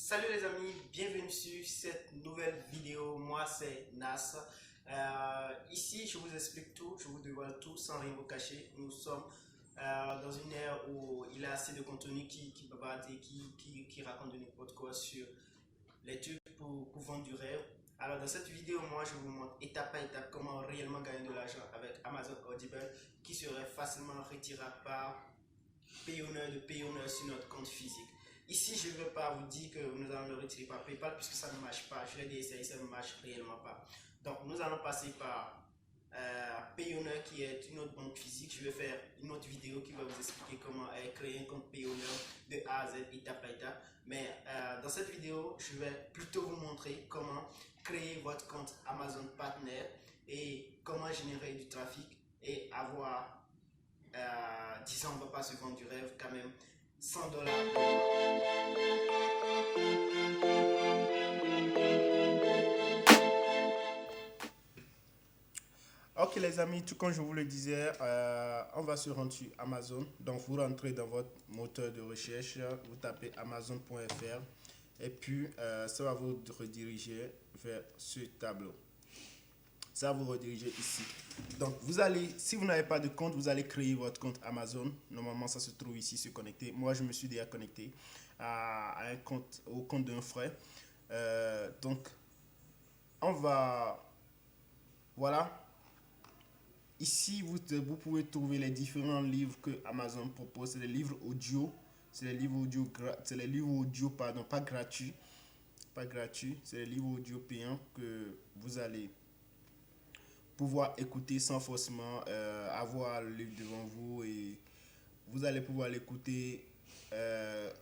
Salut les amis, bienvenue sur cette nouvelle vidéo. Moi c'est Nas. Ici je vous explique tout, je vous dévoile tout sans rien vous cacher. Nous sommes dans une ère où il y a assez de contenu qui bavarde et qui raconte de n'importe quoi sur les trucs pour vendre du rêve. Alors dans cette vidéo, moi je vous montre étape par étape comment réellement gagner de l'argent avec Amazon Audible qui serait facilement retirable par Payoneer de Payoneer sur notre compte physique. Ici, je ne veux pas vous dire que nous allons le retirer par PayPal puisque ça ne marche pas. Je l'ai essayé, ça ne marche réellement pas. Donc, nous allons passer par Payoneer qui est une autre banque physique. Je vais faire une autre vidéo qui va vous expliquer comment créer un compte Payoneer de A à Z, étape par étape. Mais dans cette vidéo, je vais plutôt vous montrer comment créer votre compte Amazon Partner et comment générer du trafic et avoir disons, on ne va pas se vendre du rêve quand même, $100. Ok les amis, tout comme je vous le disais, on va se rendre sur Amazon. Donc vous rentrez dans votre moteur de recherche, vous tapez amazon.fr et puis ça va vous rediriger vers ce tableau. Ça va vous rediriger ici. Donc vous allez, si vous n'avez pas de compte, vous allez créer votre compte Amazon. Normalement ça se trouve ici, se connecter. Moi je me suis déjà connecté à un compte, au compte d'un frère. Donc on va, voilà. Ici vous pouvez trouver les différents livres que Amazon propose. C'est les livres audio. C'est les livres audio, pardon, pas gratuits. Pas gratuits. C'est les livres audio payants que vous allez pouvoir écouter sans forcément avoir le livre devant vous, et vous allez pouvoir l'écouter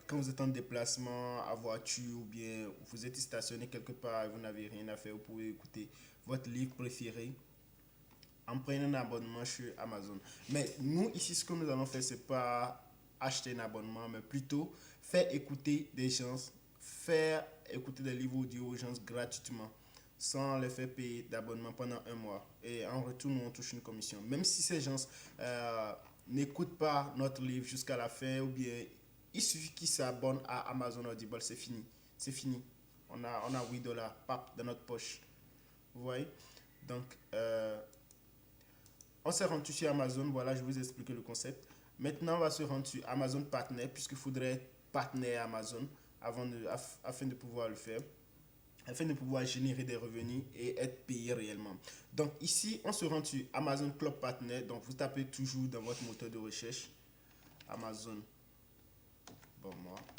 quand vous êtes en déplacement, en voiture, ou bien vous êtes stationné quelque part et vous n'avez rien à faire, vous pouvez écouter votre livre préféré en prenant un abonnement sur Amazon. Mais nous ici ce que nous allons faire, c'est pas acheter un abonnement, mais plutôt faire écouter des gens, faire écouter des livres audio aux gens gratuitement, sans les faire payer d'abonnement pendant un mois. Et en retour, nous on touche une commission. Même si ces gens n'écoutent pas notre livre jusqu'à la fin, ou bien il suffit qu'ils s'abonnent à Amazon Audible, c'est fini. C'est fini. On a $8 dans notre poche. Vous voyez? Donc, on s'est rendu sur Amazon. Voilà, je vous ai expliqué le concept. Maintenant, on va se rendre sur Amazon Partner, puisqu'il faudrait être partenaire Amazon afin de pouvoir le faire, afin de pouvoir générer des revenus et être payé réellement. Donc ici, on se rend sur Amazon Club Partner. Donc vous tapez toujours dans votre moteur de recherche Amazon,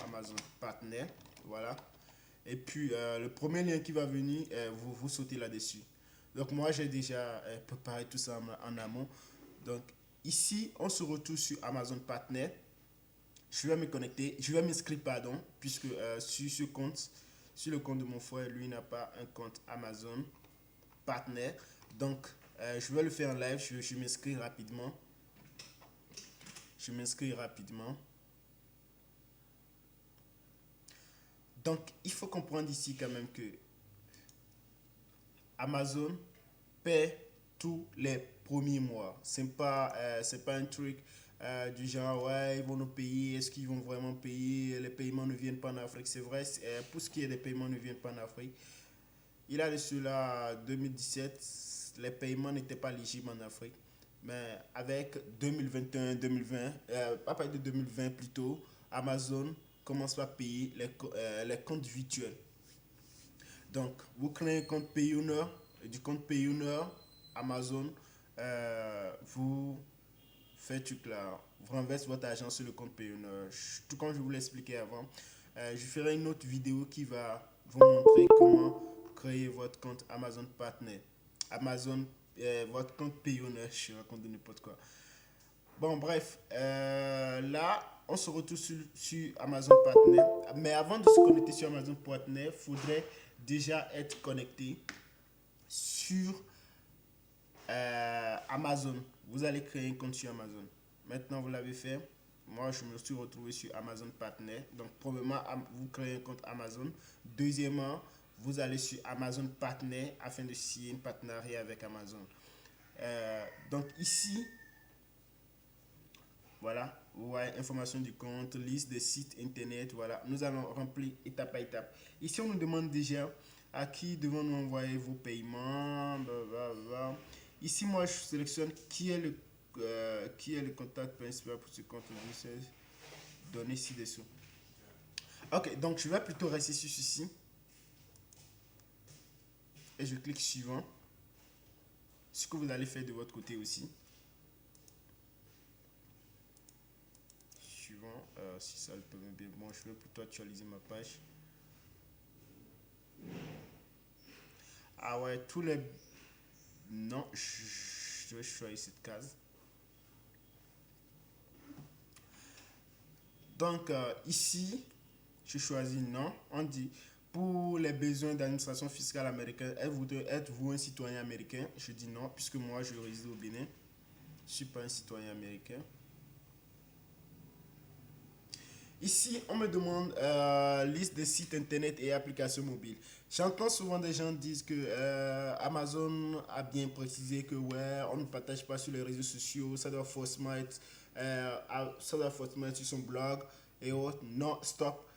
Amazon Partner, voilà. Et puis le premier lien qui va venir, vous sautez là-dessus. Donc moi j'ai déjà préparé tout ça en amont. Donc ici, on se retrouve sur Amazon Partner. Je vais me connecter, je vais m'inscrire, pardon, puisque sur le compte de mon frère, lui n'a pas un compte Amazon Partner. Donc, je vais le faire en live. Je m'inscris rapidement. Je m'inscris rapidement. Donc, il faut comprendre ici quand même que Amazon paie tous les premiers mois. C'est pas un truc du genre, ouais, ils vont nous payer, est-ce qu'ils vont vraiment payer, les paiements ne viennent pas en Afrique. C'est vrai, pour ce qui est des paiements ne viennent pas en Afrique. Il a de cela 2017, les paiements n'étaient pas éligibles en Afrique. Mais avec 2021-2020, à partir de 2020 plutôt, Amazon commence à payer les comptes virtuels. Donc, vous créez un compte Payoneer, du compte Payoneer, Amazon, vous faites tout là, vous renversez votre argent sur le compte Payoneer. Tout comme je vous l'ai expliqué avant, je ferai une autre vidéo qui va vous montrer comment créer votre compte Amazon Partner. Votre compte Payoneer, je raconte n'importe quoi. Bon, bref, là, on se retrouve sur Amazon Partner. Mais avant de se connecter sur Amazon Partner, il faudrait déjà être connecté sur Amazon. Vous allez créer un compte sur Amazon. Maintenant, vous l'avez fait. Moi, je me suis retrouvé sur Amazon Partner. Donc, premièrement, vous créez un compte Amazon. Deuxièmement, vous allez sur Amazon Partner afin de signer un partenariat avec Amazon. Donc, ici, voilà, Ouais, information du compte, liste des sites internet, voilà. Nous allons remplir étape par étape. Ici, on nous demande déjà à qui devons-nous envoyer vos paiements, blablabla. Ici, moi, je sélectionne qui est le contact principal pour ce compte. Donner ci-dessous. Ok, donc je vais plutôt rester sur ceci et je clique suivant. Ce que vous allez faire de votre côté aussi. Suivant, si ça le permet bien. Bon, je vais plutôt actualiser ma page. Ah ouais, tous les... Non, je vais choisir cette case. Donc, ici, je choisis non. On dit, pour les besoins d'administration fiscale américaine, êtes-vous un citoyen américain? Je dis non, puisque moi, je réside au Bénin. Je ne suis pas un citoyen américain. Ici, on me demande liste des sites internet et applications mobiles. J'entends souvent des gens dire que Amazon a bien précisé que ouais, on ne partage pas sur les réseaux sociaux, ça doit forcément être sur son blog et autres. Non, stop.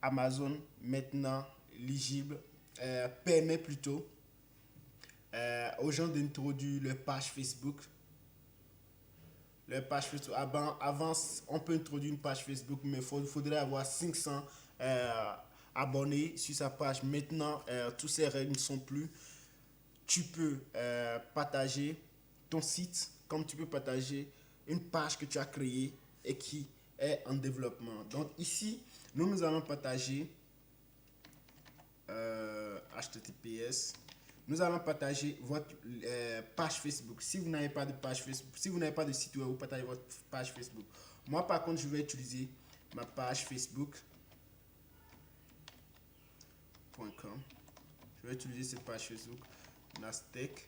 Amazon maintenant éligible permet plutôt aux gens d'introduire leur page Facebook. Leur page Facebook. Avant, on peut introduire une page Facebook, mais il faudrait avoir 500 euh, abonnés sur sa page. Maintenant, tous ces règles ne sont plus. Tu peux partager ton site comme tu peux partager une page que tu as créée et qui est en développement. Donc ici, nous allons partager HTTPS. Nous allons partager votre page Facebook. Si vous n'avez pas de page Facebook, si vous n'avez pas de site web, vous partagez votre page Facebook. Moi, par contre, je vais utiliser ma page Facebook.com. Je vais utiliser cette page Facebook Nasdaq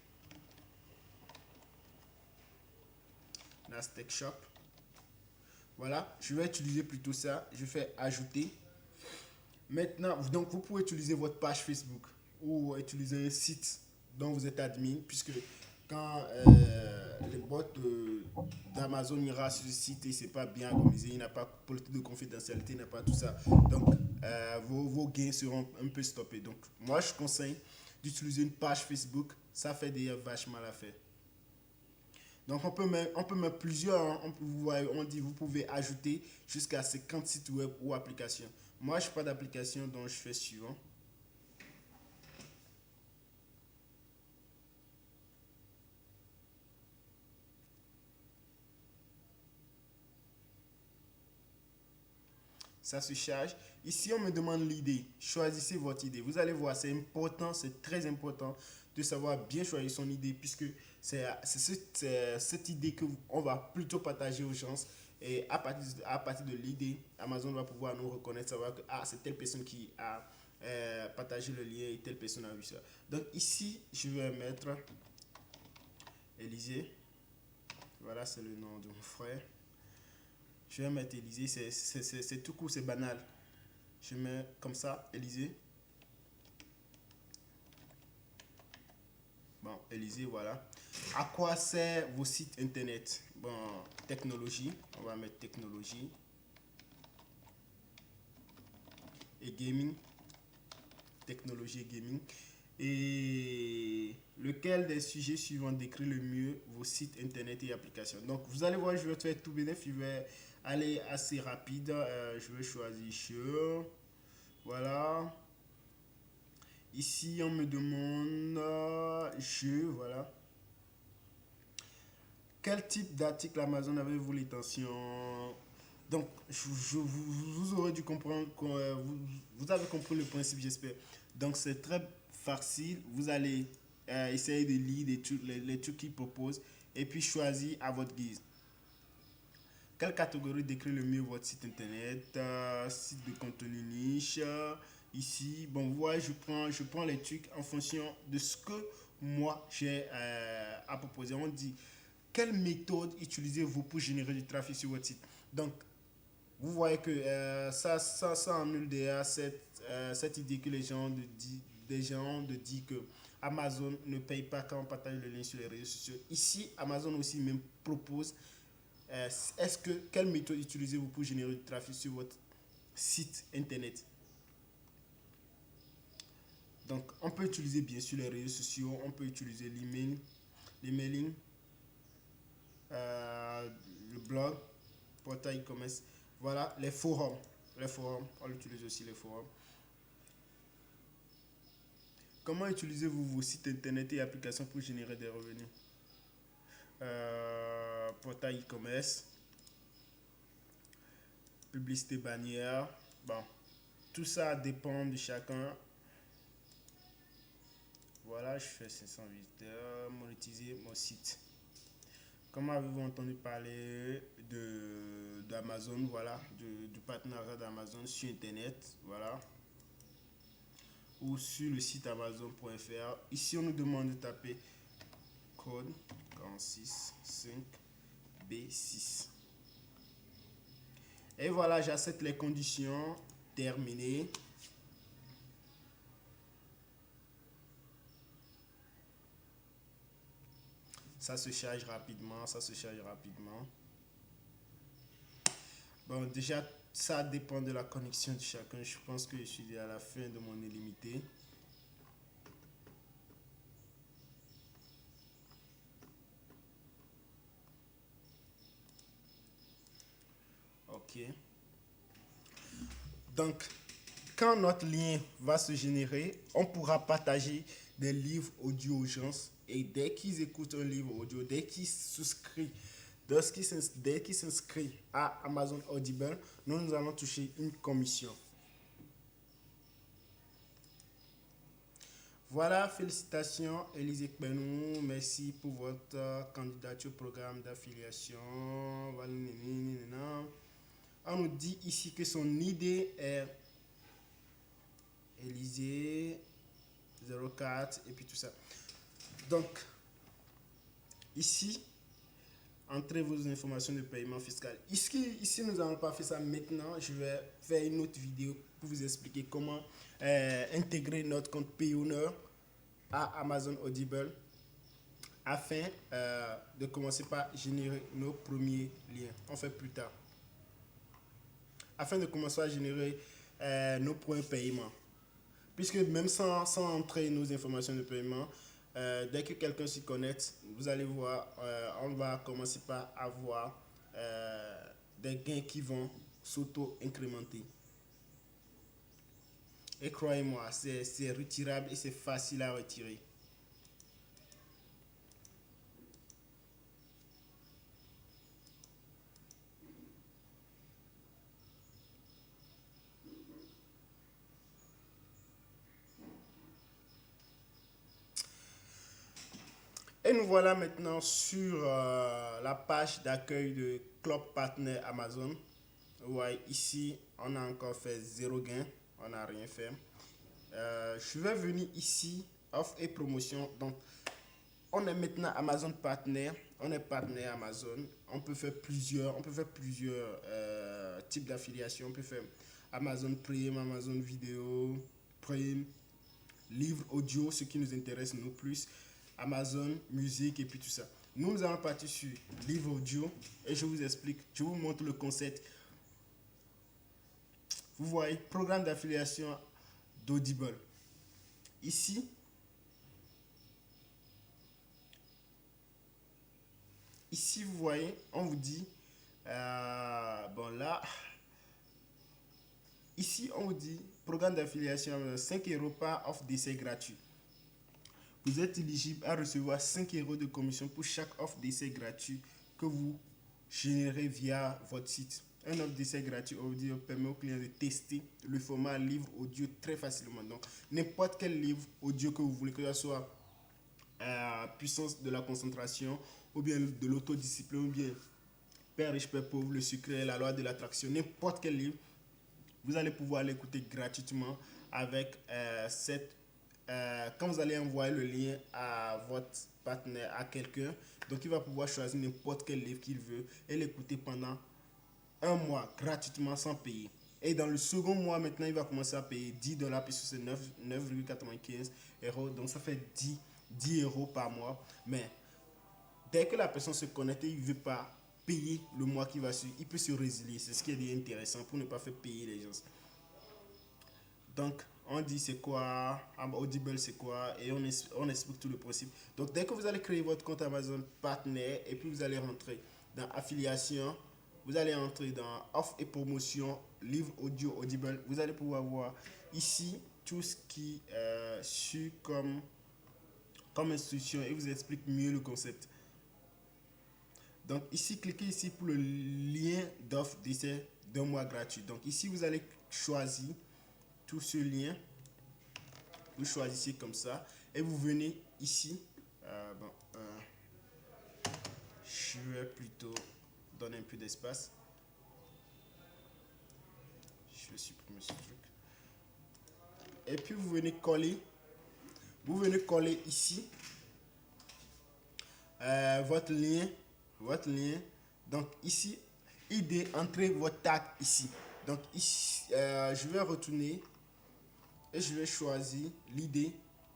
Shop. Voilà, je vais utiliser plutôt ça. Je fais ajouter. Maintenant, donc vous pouvez utiliser votre page Facebook ou utiliser un site dont vous êtes admin, puisque quand les bots d'Amazon ira sur le site et c'est pas bien organisé, il n'a pas politique de confidentialité, il n'a pas tout ça. Donc, vos gains seront un peu stoppés. Donc, moi, je conseille d'utiliser une page Facebook. Ça fait d'ailleurs vachement l'affaire. Donc, on peut mettre plusieurs. Hein. On dit vous pouvez ajouter jusqu'à 50 sites web ou applications. Moi, je n'ai pas d'application, donc je fais suivant. Ça se charge. Ici, on me demande l'idée. Choisissez votre idée. Vous allez voir, c'est important, c'est très important de savoir bien choisir son idée puisque c'est cette idée qu'on va plutôt partager aux gens. Et à partir de l'idée, Amazon va pouvoir nous reconnaître, savoir que ah, c'est telle personne qui a partagé le lien et telle personne a vu ça. Donc ici, je vais mettre Élisée. Voilà, c'est le nom de mon frère. Je vais mettre Élysée, c'est tout court, c'est banal. Je mets comme ça, Élysée. Bon, Élysée, voilà. À quoi sert vos sites internet? Bon, technologie, on va mettre technologie. Et gaming, technologie et gaming. Et lequel des sujets suivants décrit le mieux vos sites internet et applications? Donc, vous allez voir, je vais faire tout bénéfice. Je vais aller assez rapide. Je vais choisir Sure. Voilà. Ici, on me demande voilà. Quel type d'article Amazon avez-vous l'intention? Donc, vous aurez dû comprendre, vous avez compris le principe, j'espère. Donc, c'est très facile. Vous allez essayer de lire les trucs qu'ils proposent et puis choisir à votre guise. Quelle catégorie décrit le mieux votre site internet? Site de contenu niche. Ici, bon, vous voyez, je prends les trucs en fonction de ce que moi j'ai à proposer. On dit, quelle méthode utilisez-vous pour générer du trafic sur votre site? Donc, vous voyez que ça annule déjà cette idée que des gens de dire que Amazon ne paye pas quand on partage le lien sur les réseaux sociaux. Ici, Amazon aussi même propose quelle méthode utilisez-vous pour générer du trafic sur votre site internet? Donc, on peut utiliser bien sûr les réseaux sociaux, on peut utiliser l'email, l'emailing, euh, le blog, portail e-commerce. Voilà, les forums. Les forums, on utilise aussi les forums. Comment utilisez-vous vos sites internet et applications pour générer des revenus? Portail e-commerce, publicité bannière. Bon, tout ça dépend de chacun. Voilà, je fais 500 visiteurs, monétiser mon site. Comment avez-vous entendu parler d'Amazon, voilà, du partenariat d'Amazon sur Internet, voilà, ou sur le site amazon.fr. Ici, on nous demande de taper code 465B6. Et voilà, j'accepte les conditions, terminées. Ça se charge rapidement, ça se charge rapidement. Bon, déjà, ça dépend de la connexion de chacun. Je pense que je suis à la fin de mon illimité. Ok. Donc, quand notre lien va se générer, on pourra partager des livres audio aux gens. Et dès qu'ils écoutent un livre audio, dès qu'ils souscrivent, dès qu'ils s'inscrivent à Amazon Audible, nous allons toucher une commission. Voilà, félicitations Élisée Kbenou, merci pour votre candidature au programme d'affiliation. On nous dit ici que son idée est Élisée 04 et puis tout ça. Donc, ici, entrez vos informations de paiement fiscal. Ici nous n'allons pas faire ça maintenant. Je vais faire une autre vidéo pour vous expliquer comment intégrer notre compte Payowner à Amazon Audible afin de commencer par générer nos premiers liens. On fait plus tard. Afin de commencer à générer nos premiers paiements. Puisque même sans entrer nos informations de paiement, dès que quelqu'un s'y connecte, vous allez voir, on va commencer par avoir des gains qui vont s'auto-incrémenter. Et croyez-moi, c'est retirable et c'est facile à retirer. Et nous voilà maintenant sur la page d'accueil de Club Partner Amazon. Ouais, ici, on a encore fait 0 gain. On n'a rien fait. Je vais venir ici, offre et promotion. Donc, on est maintenant Amazon Partner. On est partenaire Amazon. On peut faire plusieurs types d'affiliation. On peut faire Amazon Prime, Amazon Vidéo, Prime, livre audio, ce qui nous intéresse nous plus. Amazon Musique et puis tout ça. Nous allons partir sur livre audio et je vous explique, je vous montre le concept. Vous voyez, programme d'affiliation d'Audible. Ici, vous voyez, on vous dit, bon là, ici on vous dit, programme d'affiliation 5 € par offre d'essai gratuit. Vous êtes éligible à recevoir 5 € de commission pour chaque offre d'essai gratuit que vous générez via votre site. Un offre d'essai gratuit audio permet aux clients de tester le format livre audio très facilement. Donc, n'importe quel livre audio que vous voulez, que ce soit puissance de la concentration, ou bien de l'autodiscipline, ou bien Père riche, Père pauvre, le secret, la loi de l'attraction, n'importe quel livre, vous allez pouvoir l'écouter gratuitement avec quand vous allez envoyer le lien à votre partenaire, à quelqu'un, donc il va pouvoir choisir n'importe quel livre qu'il veut et l'écouter pendant un mois gratuitement sans payer. Et dans le second mois, maintenant, il va commencer à payer 10 $, puisque c'est 9,95 €. Donc ça fait 10 € par mois. Mais dès que la personne se connecte et il ne veut pas payer le mois qui va suivre. Il peut se résilier. C'est ce qui est intéressant pour ne pas faire payer les gens. Donc, on dit c'est quoi, Audible c'est quoi, et on explique tout le principe. Donc, dès que vous allez créer votre compte Amazon partenaire, et puis vous allez rentrer dans affiliation, vous allez entrer dans offre et promotion, livre audio Audible, vous allez pouvoir voir ici tout ce qui suit comme instruction et vous explique mieux le concept. Donc, ici, cliquez ici pour le lien d'offre d'essai d'un mois gratuit. Donc, ici, vous allez choisir tout ce lien, vous choisissez comme ça et vous venez ici. Je vais plutôt donner un peu d'espace. Je vais supprimer ce truc. Et puis vous venez coller. Vous venez coller ici votre lien. Donc ici, idée, entrez votre tag ici. Donc ici, je vais retourner et je vais choisir l'idée.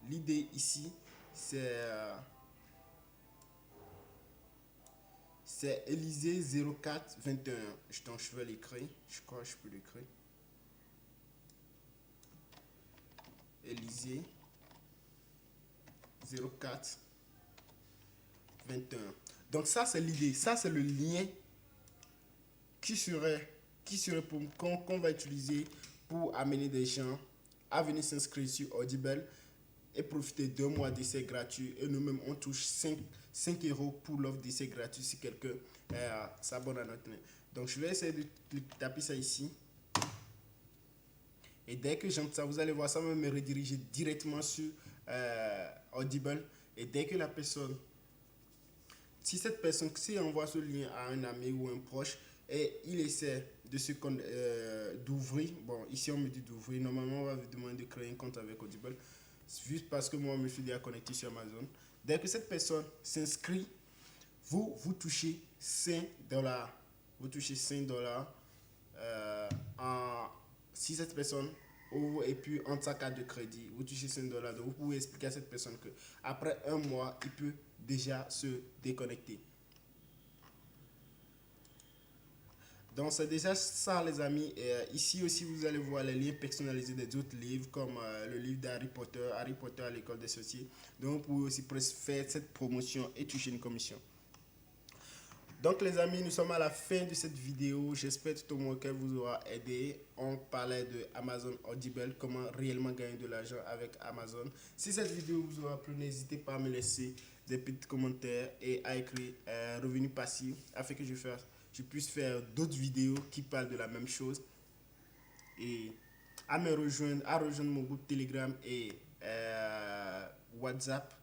L'idée ici, c'est Élysée 0421. Donc je vais l'écrire. Je crois que je peux l'écrire. Élysée 0421. Donc ça c'est l'idée. Ça c'est le lien qui serait qu'on va utiliser pour amener des gens à venir s'inscrire sur Audible et profiter d'un mois d'essai gratuit. Et nous-mêmes, on touche 5 € pour l'offre d'essai gratuit si quelqu'un s'abonne à notre lien. Donc, je vais essayer de taper ça ici. Et dès que j'entre ça, vous allez voir, ça va me rediriger directement sur Audible. Et dès que la personne, si cette personne, si on envoie ce lien à un ami ou un proche, et il essaie d'ouvrir, bon ici on me dit d'ouvrir, normalement on va vous demander de créer un compte avec Audible, juste parce que moi je me suis déjà connecté sur Amazon. Dès que cette personne s'inscrit, vous touchez 5 $. Vous touchez 5 $. Si cette personne ouvre et puis entre sa carte de crédit, vous touchez 5 $. Donc vous pouvez expliquer à cette personne que après un mois, il peut déjà se déconnecter. Donc c'est déjà ça les amis. Et ici aussi vous allez voir les liens personnalisés des autres livres comme le livre d'Harry Potter à l'école des sorciers. Donc vous pouvez aussi faire cette promotion et toucher une commission. Donc les amis, nous sommes à la fin de cette vidéo. J'espère tout au moins qu'elle vous aura aidé. On parlait de Amazon Audible, comment réellement gagner de l'argent avec Amazon. Si cette vidéo vous aura plu, n'hésitez pas à me laisser des petits commentaires et à écrire revenu passif afin que je puisse faire d'autres vidéos qui parlent de la même chose, et à rejoindre mon groupe Telegram et WhatsApp.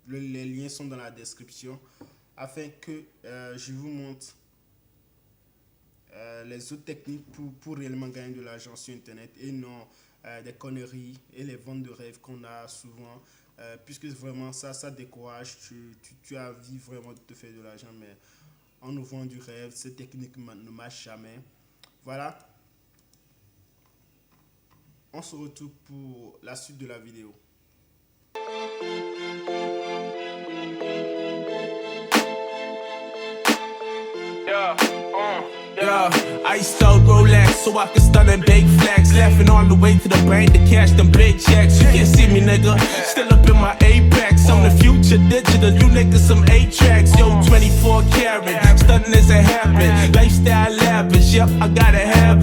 Les liens sont dans la description afin que je vous montre les autres techniques pour réellement gagner de l'argent sur internet et non des conneries et les ventes de rêves qu'on a souvent, puisque vraiment ça décourage. Tu as envie vraiment de te faire de l'argent, mais on nous vend du rêve, cette technique ne marche jamais. Voilà. On se retrouve pour la suite de la vidéo. Yeah, I sold Rolex so I can stun and big flex. Laughing all the way to the bank to cash them big checks. You can't see me, nigga, still up in my apex. I'm the future digital, you niggas some 8 tracks. Yo, 24 karat, stunning is a habit. Lifestyle lavish, yep, I gotta have